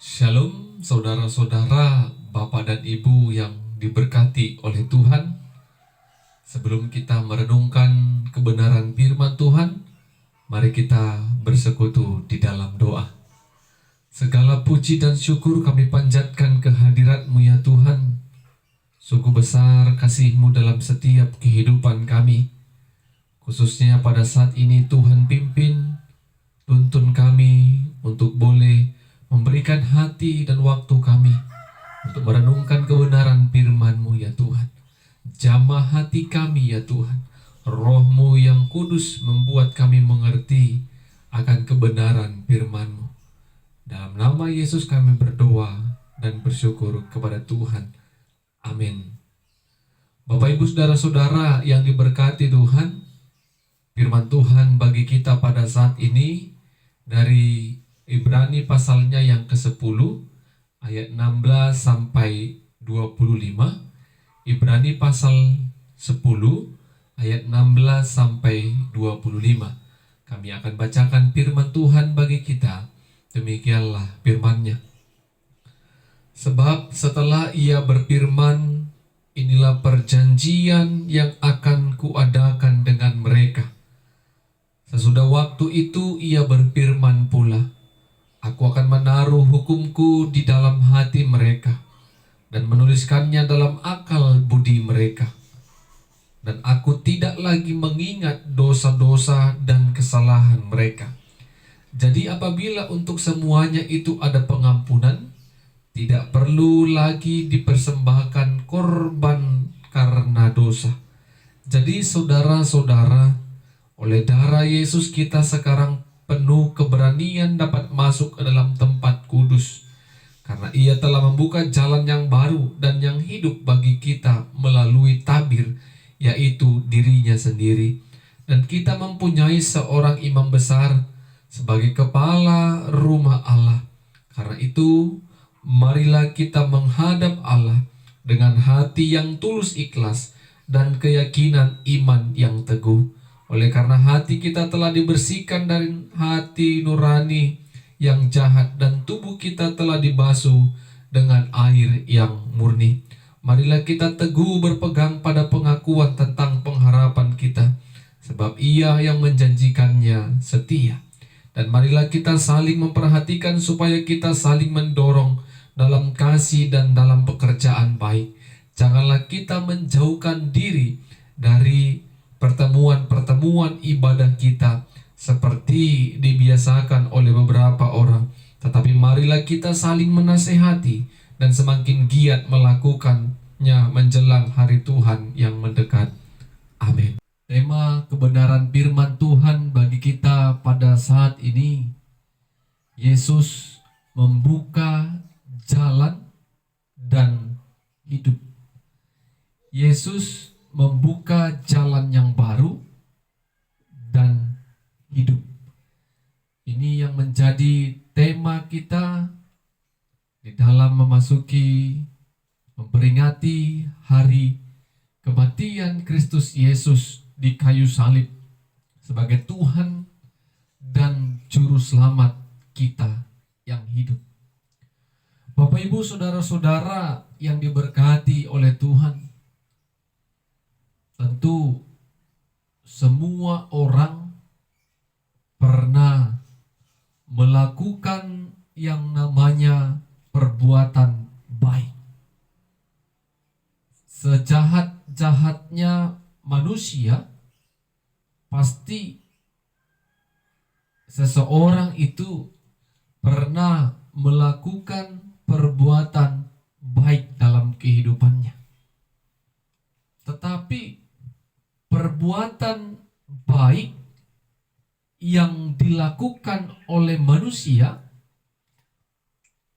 Shalom saudara-saudara, Bapak dan Ibu yang diberkati oleh Tuhan. Sebelum kita merenungkan kebenaran firman Tuhan, mari kita bersekutu di dalam doa. Segala puji dan syukur kami panjatkan kehadirat-Mu ya Tuhan. Sungguh besar kasih-Mu dalam setiap kehidupan kami. Khususnya pada saat ini Tuhan pimpin, tuntun kami untuk boleh memberikan hati dan waktu kami untuk merenungkan kebenaran firman-Mu ya Tuhan. Jamah hati kami ya Tuhan. Roh-Mu yang kudus membuat kami mengerti akan kebenaran firman-Mu. Dalam nama Yesus kami berdoa dan bersyukur kepada Tuhan. Amin. Bapak Ibu saudara-saudara yang diberkati Tuhan, firman Tuhan bagi kita pada saat ini dari Ibrani pasalnya yang ke-10 ayat 16 sampai 25. Ibrani pasal 10 ayat 16 sampai 25. Kami akan bacakan firman Tuhan bagi kita. Demikianlah firman-Nya. Sebab setelah Ia berfirman, inilah perjanjian yang akan kuadakan dengan mereka. Sesudah waktu itu Ia berfirman pula, Aku akan menaruh hukumku di dalam hati mereka dan menuliskannya dalam akal budi mereka. Dan aku tidak lagi mengingat dosa-dosa dan kesalahan mereka. Jadi apabila untuk semuanya itu ada pengampunan, tidak perlu lagi dipersembahkan korban karena dosa. Jadi saudara-saudara, oleh darah Yesus kita sekarang penuh keberanian dapat masuk ke dalam tempat kudus, karena Ia telah membuka jalan yang baru dan yang hidup bagi kita melalui tabir, yaitu dirinya sendiri. Dan kita mempunyai seorang imam besar sebagai kepala rumah Allah. Karena itu, marilah kita menghadap Allah dengan hati yang tulus ikhlas dan keyakinan iman yang teguh. Oleh karena hati kita telah dibersihkan dari hati nurani yang jahat dan tubuh kita telah dibasuh dengan air yang murni. Marilah kita teguh berpegang pada pengakuan tentang pengharapan kita, sebab Ia yang menjanjikannya setia. Dan marilah kita saling memperhatikan supaya kita saling mendorong dalam kasih dan dalam pekerjaan baik. Janganlah kita menjauhkan diri dari pertemuan-pertemuan ibadah kita seperti dibiasakan oleh beberapa orang, tetapi marilah kita saling menasehati dan semakin giat melakukannya menjelang hari Tuhan yang mendekat. Amin. Tema kebenaran firman Tuhan bagi kita pada saat ini, Yesus membuka jalan dan hidup. Yesus membuka jalan yang baru dan hidup. Ini yang menjadi tema kita di dalam memperingati hari kematian Kristus Yesus di kayu salib sebagai Tuhan dan Juru Selamat kita yang hidup. Bapak Ibu saudara-saudara yang diberkati oleh Tuhan, tentu semua orang pernah melakukan yang namanya perbuatan baik. Sejahat-jahatnya manusia, pasti seseorang itu pernah melakukan perbuatan baik dalam kehidupannya. Tetapi perbuatan baik yang dilakukan oleh manusia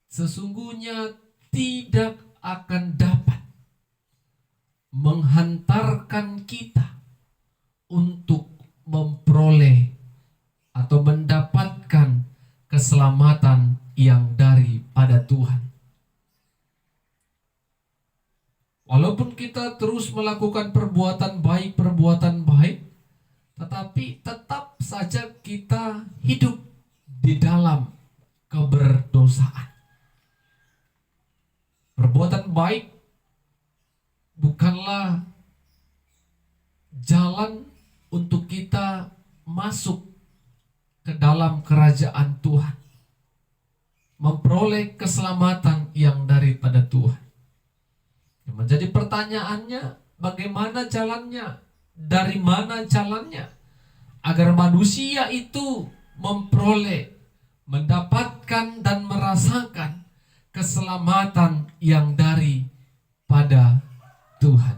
sesungguhnya tidak akan dapat menghantarkan kita untuk memperoleh atau mendapatkan keselamatan yang daripada Tuhan. Walaupun kita terus melakukan perbuatan baik, tetapi tetap saja kita hidup di dalam keberdosaan. terbaik bukanlah jalan untuk kita masuk ke dalam kerajaan Tuhan, memperoleh keselamatan yang daripada Tuhan. Yang menjadi pertanyaannya, bagaimana jalannya? Dari mana jalannya? Agar manusia itu memperoleh, mendapatkan dan merasakan keselamatan yang daripada Tuhan.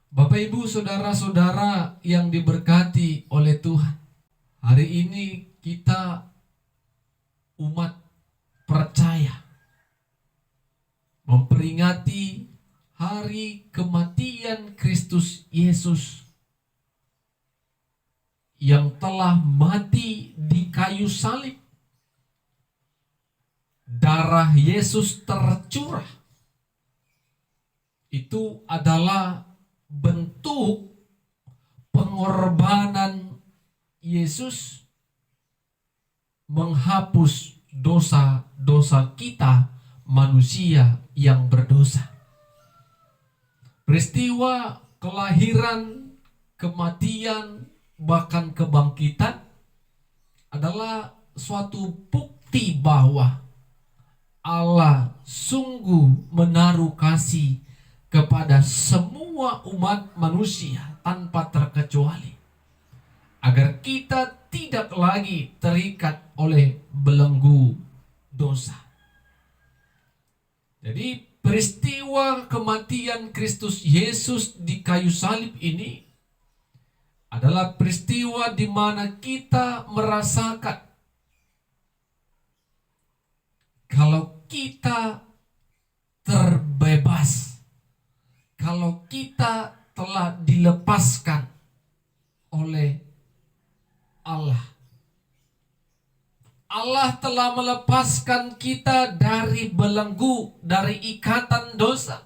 Bapak, Ibu, saudara-saudara yang diberkati oleh Tuhan, hari ini kita umat percaya memperingati hari kematian Kristus Yesus yang telah mati di kayu salib. Darah Yesus tercurah. Itu adalah bentuk pengorbanan Yesus menghapus dosa-dosa kita, manusia yang berdosa. Peristiwa kelahiran, kematian, bahkan kebangkitan adalah suatu bukti bahwa Allah sungguh menaruh kasih kepada semua umat manusia tanpa terkecuali, agar kita tidak lagi terikat oleh belenggu dosa. Jadi peristiwa kematian Kristus Yesus di kayu salib ini adalah peristiwa di mana kita merasakan kalau kita terbebas, kalau kita telah dilepaskan oleh Allah. Allah telah melepaskan kita dari belenggu, dari ikatan dosa.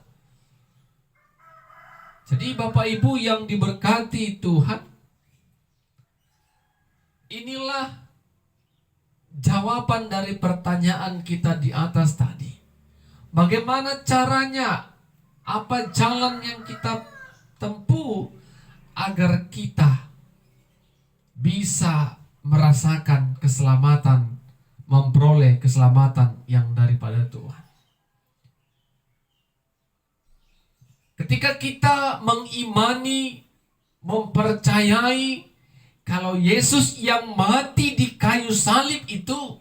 Jadi Bapak Ibu yang diberkati Tuhan, inilah jawaban dari pertanyaan kita di atas tadi. Bagaimana caranya? Apa jalan yang kita tempuh agar kita bisa merasakan keselamatan, memperoleh keselamatan yang daripada Tuhan? Ketika kita mengimani, mempercayai kalau Yesus yang mati di kayu salib itu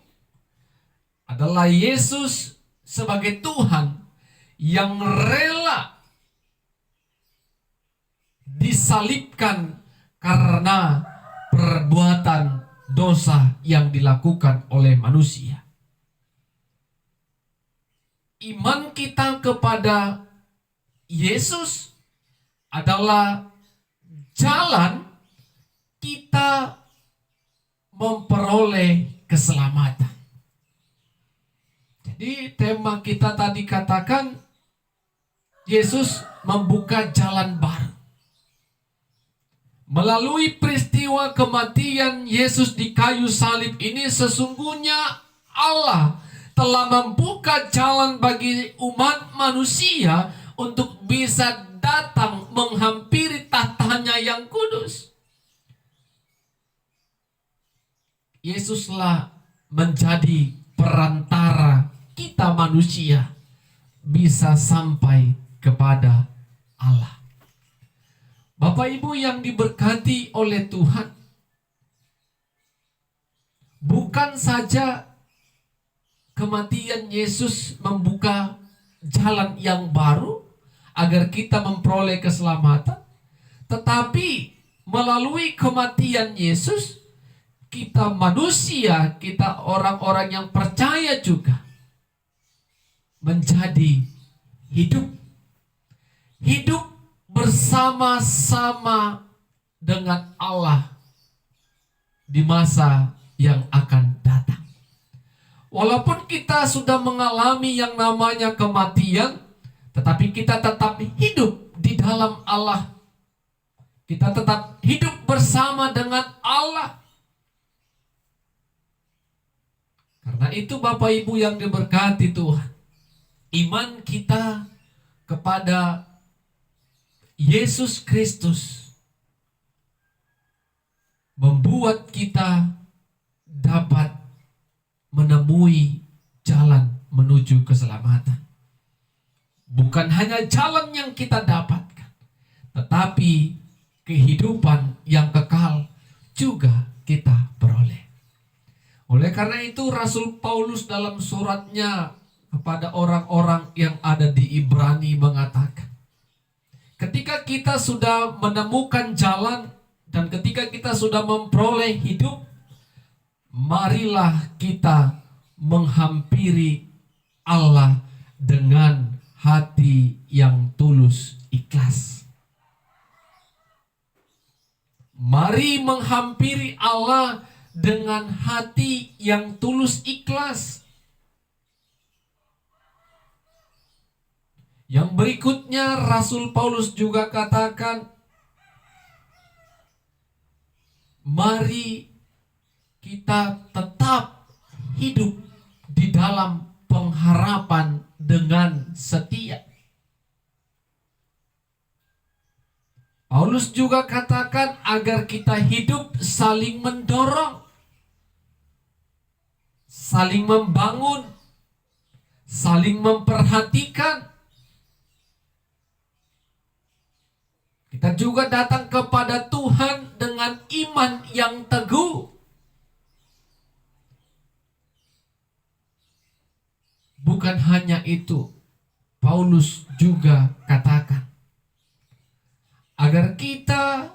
adalah Yesus sebagai Tuhan yang rela disalibkan karena perbuatan dosa yang dilakukan oleh manusia. Iman kita kepada Yesus adalah jalan kita memperoleh keselamatan. Jadi tema kita tadi katakan Yesus membuka jalan baru. Melalui peristiwa kematian Yesus di kayu salib ini, sesungguhnya Allah telah membuka jalan bagi umat manusia untuk bisa datang menghampiri tahtanya yang kudus. Yesuslah menjadi perantara kita manusia bisa sampai kepada Allah. Bapak Ibu yang diberkati oleh Tuhan, bukan saja kematian Yesus membuka jalan yang baru agar kita memperoleh keselamatan, tetapi melalui kematian Yesus, kita manusia, kita orang-orang yang percaya juga menjadi hidup bersama-sama dengan Allah di masa yang akan datang. Walaupun kita sudah mengalami yang namanya kematian, tetapi kita tetap hidup di dalam Allah. Kita tetap hidup bersama dengan Allah. Karena itu Bapak Ibu yang diberkati Tuhan, Iman kita kepada Yesus Kristus membuat kita dapat menemui jalan menuju keselamatan. Bukan hanya jalan yang kita dapatkan, tetapi kehidupan yang kekal juga kita peroleh. Oleh karena itu Rasul Paulus dalam suratnya kepada orang-orang yang ada di Ibrani mengatakan, ketika kita sudah menemukan jalan dan ketika kita sudah memperoleh hidup, marilah kita menghampiri Allah dengan hati yang tulus ikhlas. Mari menghampiri Allah dengan hati yang tulus ikhlas. Yang berikutnya Rasul Paulus juga katakan, mari kita tetap hidup di dalam pengharapan dengan setia. Paulus juga katakan agar kita hidup saling mendorong, saling membangun, saling memperhatikan. Kita juga datang kepada Tuhan dengan iman yang teguh. Bukan hanya itu, Paulus juga katakan agar kita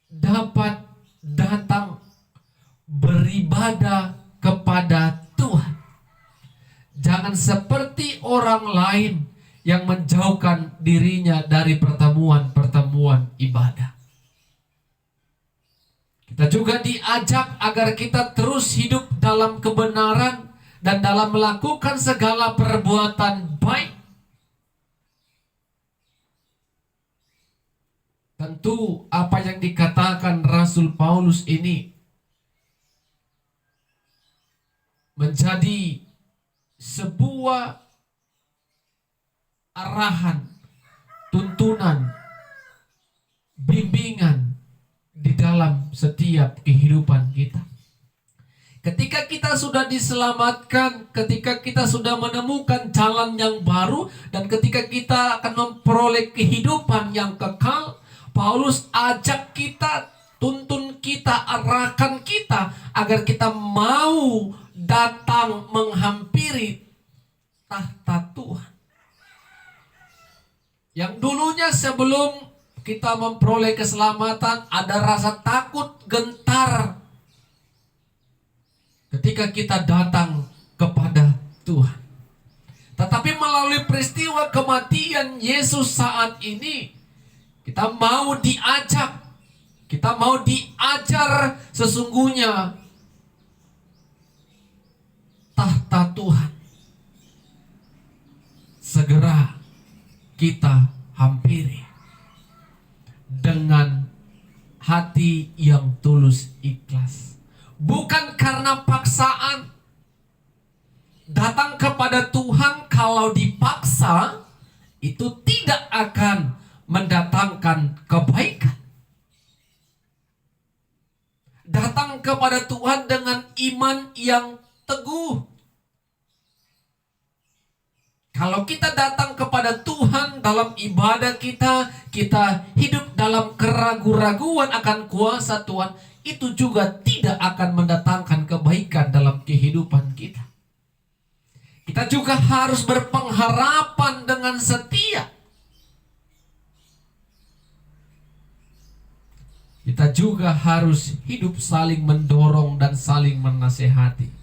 dapat datang beribadah kepada Tuhan. Jangan seperti orang lain yang menjauhkan dirinya dari pertemuan-pertemuan ibadah. Kita juga diajak agar kita terus hidup dalam kebenaran dan dalam melakukan segala perbuatan baik. Tentu apa yang dikatakan Rasul Paulus ini menjadi sebuah arahan, tuntunan, bimbingan di dalam setiap kehidupan kita. Ketika kita sudah diselamatkan, ketika kita sudah menemukan jalan yang baru, dan ketika kita akan memperoleh kehidupan yang kekal, Paulus ajak kita, tuntun kita, arahkan kita agar kita mau datang menghampiri tahta Tuhan. Yang dulunya sebelum kita memperoleh keselamatan ada rasa takut, gentar ketika kita datang kepada Tuhan. Tetapi melalui peristiwa kematian Yesus saat ini, kita mau diajak, kita mau diajar sesungguhnya tahta Tuhan segera kita hampiri dengan hati yang tulus ikhlas. Bukan karena paksaan. Datang kepada Tuhan kalau dipaksa itu tidak akan mendatangkan kebaikan. Datang kepada Tuhan dengan iman yang teguh. Kalau kita datang kepada Tuhan dalam ibadah kita, kita hidup dalam keraguan-raguan akan kuasa Tuhan, itu juga tidak akan mendatangkan kebaikan dalam kehidupan kita. Kita juga harus berpengharapan dengan setia. Kita juga harus hidup saling mendorong dan saling menasehati.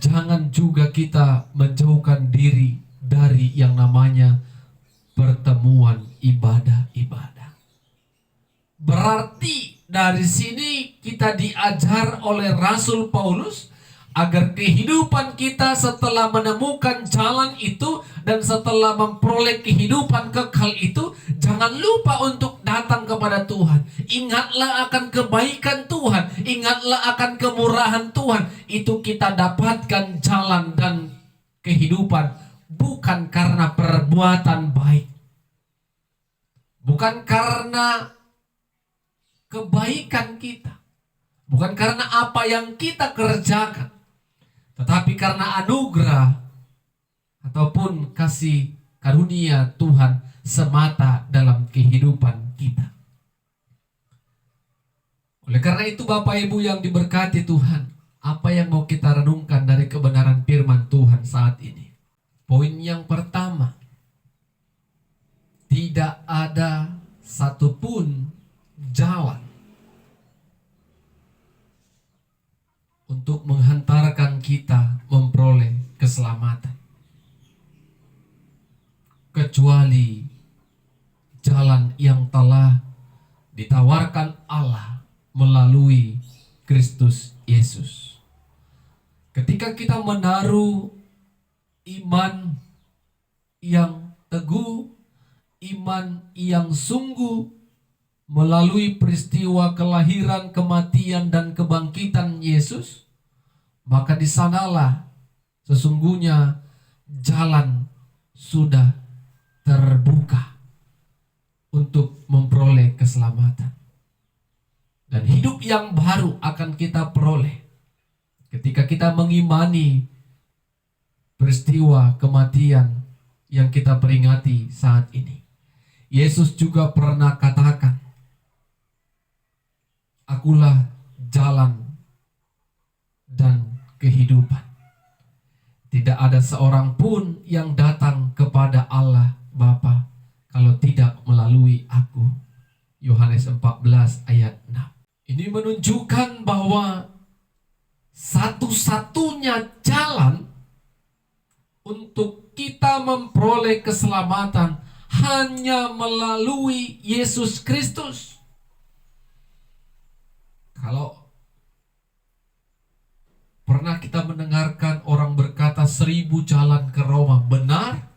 Jangan juga kita menjauhkan diri dari yang namanya pertemuan ibadah-ibadah. Berarti dari sini kita diajar oleh Rasul Paulus Agar kehidupan kita setelah menemukan jalan itu dan setelah memperoleh kehidupan kekal itu, jangan lupa untuk datang kepada Tuhan. Ingatlah akan kebaikan Tuhan, ingatlah akan kemurahan Tuhan. Itu kita dapatkan jalan dan kehidupan bukan karena perbuatan baik, bukan karena kebaikan kita, bukan karena apa yang kita kerjakan, tetapi karena anugerah ataupun kasih karunia Tuhan semata dalam kehidupan kita. Oleh karena itu Bapak Ibu yang diberkati Tuhan, apa yang mau kita renungkan dari kebenaran firman Tuhan saat ini? Poin yang pertama, tidak ada satupun jalan untuk menghantarkan kita memperoleh keselamatan kecuali jalan yang telah ditawarkan Allah melalui Kristus Yesus. Ketika kita menaruh iman yang teguh, iman yang sungguh melalui peristiwa kelahiran, kematian, dan kebangkitan Yesus, maka di sanalah sesungguhnya jalan sudah terbuka untuk memperoleh keselamatan. Dan hidup yang baru akan kita peroleh ketika kita mengimani peristiwa kematian yang kita peringati saat ini. Yesus juga pernah katakan, "Akulah jalan dan kehidupan. Tidak ada seorang pun yang datang kepada Allah Bapa kalau tidak melalui aku." Yohanes 14 ayat 6. Ini menunjukkan bahwa satu-satunya jalan untuk kita memperoleh keselamatan hanya melalui Yesus Kristus. Kalau pernah kita mendengarkan orang berkata 1000 jalan ke Roma, benar,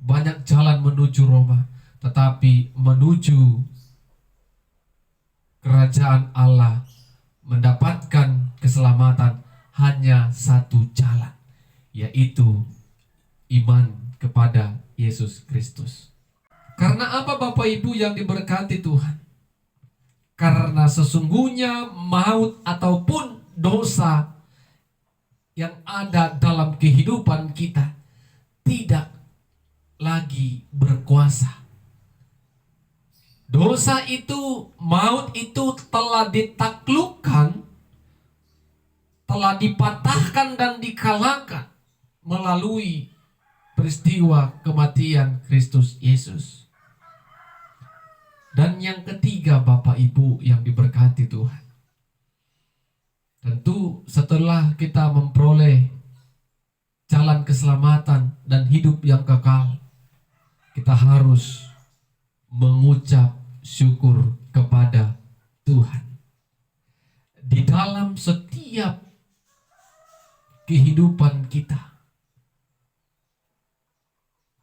banyak jalan menuju Roma, tetapi menuju kerajaan Allah, mendapatkan keselamatan, hanya satu jalan, yaitu iman kepada Yesus Kristus. Karena apa Bapak Ibu yang diberkati Tuhan? Karena sesungguhnya maut ataupun dosa yang ada dalam kehidupan kita tidak lagi berkuasa. Dosa itu, maut itu telah ditaklukkan, telah dipatahkan dan dikalahkan melalui peristiwa kematian Kristus Yesus. Dan yang ketiga Bapak Ibu yang diberkati Tuhan, tentu setelah kita memperoleh jalan keselamatan dan hidup yang kekal, kita harus mengucap syukur kepada Tuhan. Di dalam setiap kehidupan kita,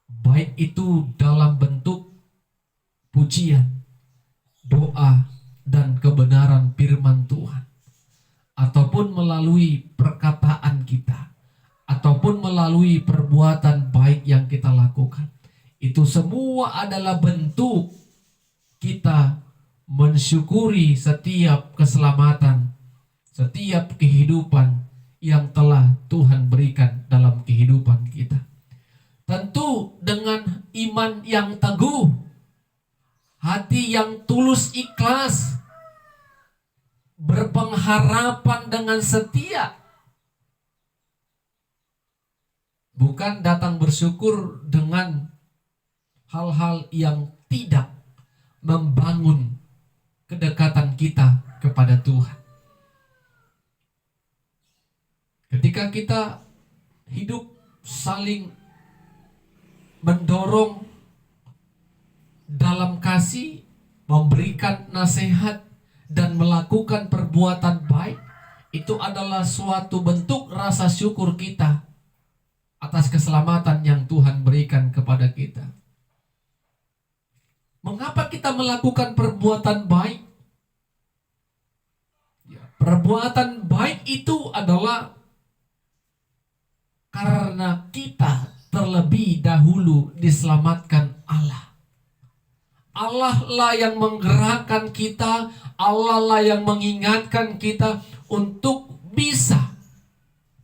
baik itu dalam bentuk pujian, doa, dan kebenaran firman Tuhan, ataupun melalui perkataan kita, ataupun melalui perbuatan baik yang kita lakukan, itu semua adalah bentuk kita mensyukuri setiap keselamatan, setiap kehidupan yang telah Tuhan berikan dalam kehidupan kita. Tentu dengan iman yang teguh, hati yang tulus ikhlas, berpengharapan dengan setia. Bukan datang bersyukur dengan hal-hal yang tidak membangun kedekatan kita kepada Tuhan. Ketika kita hidup saling mendorong dalam kasih, memberikan nasihat, dan melakukan perbuatan baik, itu adalah suatu bentuk rasa syukur kita atas keselamatan yang Tuhan berikan kepada kita. Mengapa kita melakukan perbuatan baik? Perbuatan baik itu adalah karena kita terlebih dahulu diselamatkan Allah. Allah lah yang menggerakkan kita, Allah lah yang mengingatkan kita untuk bisa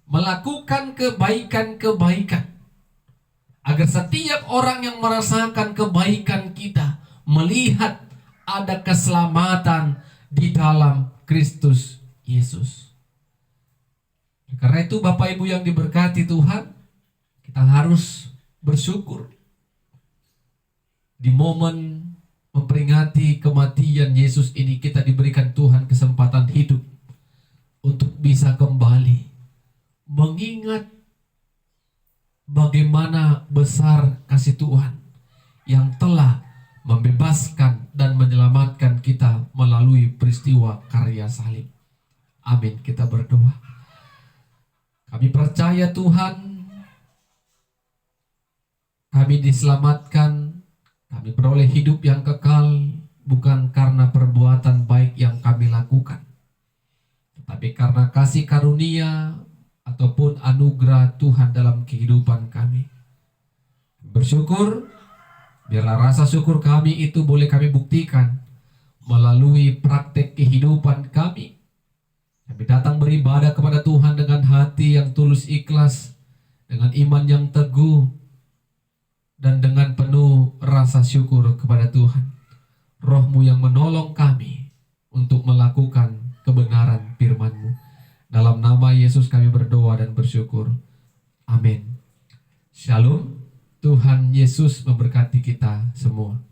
melakukan kebaikan-kebaikan. Agar setiap orang yang merasakan kebaikan kita melihat ada keselamatan di dalam Kristus Yesus. Karena itu Bapak Ibu yang diberkati Tuhan, kita harus bersyukur. Di momen memperingati kematian Yesus ini, kita diberikan Tuhan kesempatan hidup untuk bisa kembali mengingat bagaimana besar kasih Tuhan yang telah membebaskan dan menyelamatkan kita melalui peristiwa karya salib. Amin. Kita berdoa. Kami percaya Tuhan, kami diselamatkan, kami beroleh hidup yang kekal bukan karena perbuatan baik yang kami lakukan, tetapi karena kasih karunia ataupun anugerah Tuhan dalam kehidupan kami. Bersyukur, biarlah rasa syukur kami itu boleh kami buktikan melalui praktek kehidupan kami. Kami datang beribadah kepada Tuhan dengan hati yang tulus ikhlas, dengan iman yang teguh, dan dengan penuh rasa syukur kepada Tuhan. Roh-Mu yang menolong kami untuk melakukan kebenaran firman-Mu. Dalam nama Yesus kami berdoa dan bersyukur. Amin. Shalom. Tuhan Yesus memberkati kita semua.